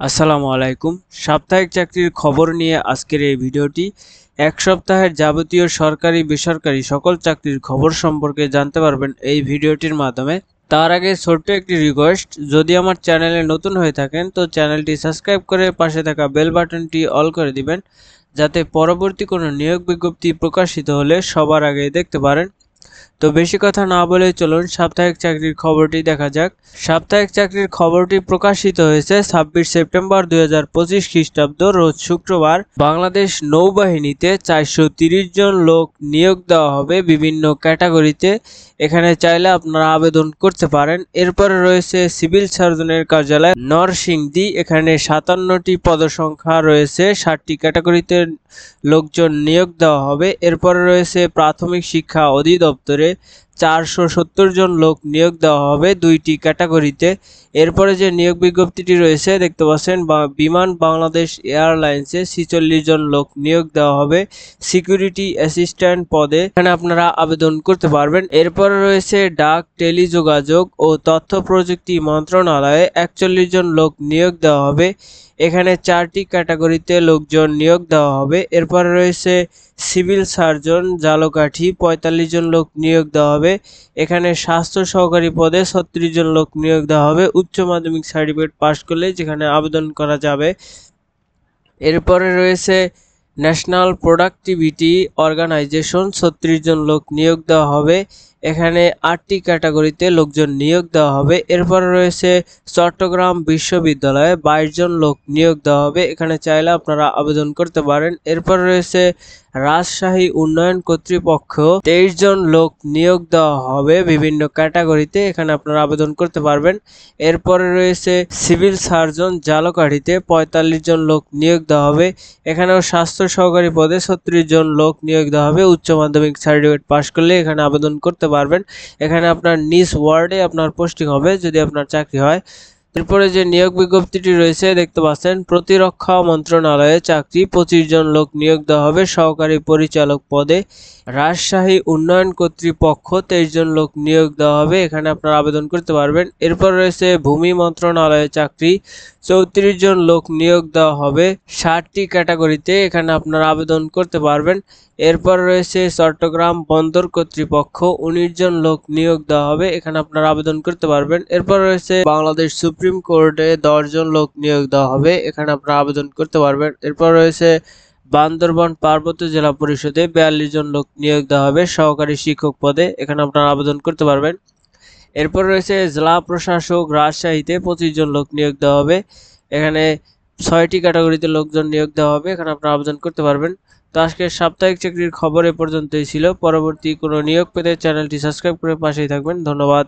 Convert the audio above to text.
আসসালামু আলাইকুম। সাপ্তাহিক চাকরির খবর নিয়ে আজকের এই ভিডিওটি। এক সপ্তাহের যাবতীয় সরকারি বেসরকারি সকল চাকরির খবর সম্পর্কে জানতে পারবেন এই ভিডিওটির মাধ্যমে। তার আগে ছোট্ট একটি রিকোয়েস্ট, যদি আমার চ্যানেলে নতুন হয়ে থাকেন তো চ্যানেলটি সাবস্ক্রাইব করে পাশে থাকা বেল বাটনটি অল করে দিবেন, যাতে পরবর্তী কোনো নিয়োগ বিজ্ঞপ্তি প্রকাশিত হলে সবার আগে দেখতে পারেন। তো বেশি কথা না বলে চলুন সাপ্তাহিক চাকরির খবরটি দেখা যাক। সাপ্তাহিক চাকরির খবরটি প্রকাশিত হয়েছে 26 সেপ্টেম্বর 2025 খ্রিস্টাব্দ রোজ শুক্রবার। বাংলাদেশ নৌবাহিনীতে 430 জন লোক নিয়োগ দেওয়া হবে বিভিন্ন ক্যাটাগরিতে। এখানে চাইলে আপনারা আবেদন করতে পারেন। এরপরে রয়েছে সিভিল সার্জনের কার্যালয় নরসিংদী, এখানে 57টি পদসংখ্যা রয়েছে, 60টি ক্যাটাগরিতে লোকজন নিয়োগ দেওয়া হবে। এরপরে রয়েছে প্রাথমিক শিক্ষা অধিদপ্তরে 470 জন লোক নিয়োগ দেওয়া হবে 2টি ক্যাটাগরিতে। এরপরে যে নিয়োগ বিজ্ঞপ্তিটি রয়েছে দেখতে পাচ্ছেন, বিমান বাংলাদেশ এয়ারলাইন্সে 46 জন লোক নিয়োগ দেওয়া হবে সিকিউরিটি অ্যাসিস্ট্যান্ট পদে, এখানে আপনারা আবেদন করতে পারবেন। এরপরে রয়েছে ডাক টেলিযোগাযোগ ও তথ্য প্রযুক্তি মন্ত্রণালয়ে 41 জন লোক নিয়োগ দেওয়া হবে, এখানে 4টি ক্যাটাগরিতে লোকজন নিয়োগ দেওয়া হবে। এরপরে রয়েছে সিভিল সার্জন ঝালকাঠি 45 জন লোক নিয়োগ দেওয়া হবে, এখানে স্বাস্থ্য সহকারী পদে 36 জন লোক নিয়োগ দেওয়া হবে উচ্চ মাধ্যমিক সার্টিফিকেট পাশ করলে, যেখানে আবেদন করা যাবে। এরপরে রয়েছে ন্যাশনাল প্রোডাক্টিভিটি অর্গানাইজেশন 36 জন লোক নিয়োগ দেওয়া হবে, এখানে 8টি ক্যাটাগরিতে লোকজন নিয়োগ দেওয়া হবে। এরপরে রয়েছে চট্টগ্রাম বিশ্ববিদ্যালয়ে 22 জন লোক নিয়োগ দেওয়া হবে, এখানে চাইলে আপনারা আবেদন করতে পারেন। এরপর রয়েছে রাজশাহী উন্নয়ন কর্তৃপক্ষ 23 জন লোক নিয়োগ দেওয়া হবে বিভিন্ন ক্যাটাগরিতে, এখানে আপনারা আবেদন করতে পারবেন। এরপরে রয়েছে সিভিল সার্জন ঝালকাঠিতে 45 জন লোক নিয়োগ দেওয়া হবে, এখানেও স্বাস্থ্য সহকারী পদে 36 জন লোক নিয়োগ দেওয়া হবে উচ্চ মাধ্যমিক সার্টিফিকেট পাশ করলে, এখানে আবেদন করতে পারবেন। এখানে আপনার নিজ ওয়ার্ডে আপনার পোস্টিং হবে যদি আপনার চাকরি হয়। এরপরে যে নিয়োগ বিজ্ঞপ্তিটি রয়েছে দেখতে পাচ্ছেন, প্রতিরক্ষা মন্ত্রণালয়ে চাকরি 25 জন লোক নিয়োগ দেওয়া হবে সহকারী পরিচালক পদে। রাজশাহী উন্নয়ন কর্তৃপক্ষ 23 জন লোক নিয়োগ দেওয়া হবে, এখানে আপনারা আবেদন করতে পারবেন। এরপর রয়েছে ভূমি মন্ত্রণালয়ে চাকরি 34 জন লোক নিয়োগ দেওয়া হবে 60টি ক্যাটাগরিতে, এখানে আপনারা আবেদন করতে পারবেন। এরপর রয়েছে চট্টগ্রাম বন্দর কর্তৃপক্ষ 19 জন লোক নিয়োগ দেওয়া হবে, এখানে আপনারা আবেদন করতে পারবেন। এরপর রয়েছে বাংলাদেশ সুপ্রিম কোর্টে 10 জন লোক নিয়োগ দেওয়া হবে, এখানে আপনারা আবেদন করতে পারবেন। এরপর রয়েছে বান্দরবান পার্বত্য জেলা পরিষদে 42 জন লোক নিয়োগ দেওয়া হবে সহকারী শিক্ষক পদে, এখানে আপনারা আবেদন করতে পারবেন। এরপর রয়েছে জেলা প্রশাসক রাজশাহীতে 25 জন লোক নিয়োগ দেওয়া হবে, এখানে 6টি ক্যাটাগরিতে লোকজন নিয়োগ দেওয়া হবে, এখানে আপনারা আবেদন করতে পারবেন। তো আজকের সাপ্তাহিক চাকরির খবর এ পর্যন্তই ছিল। পরবর্তী কোনো নিয়োগ পেতে চ্যানেলটি সাবস্ক্রাইব করে পাশেই থাকবেন। ধন্যবাদ।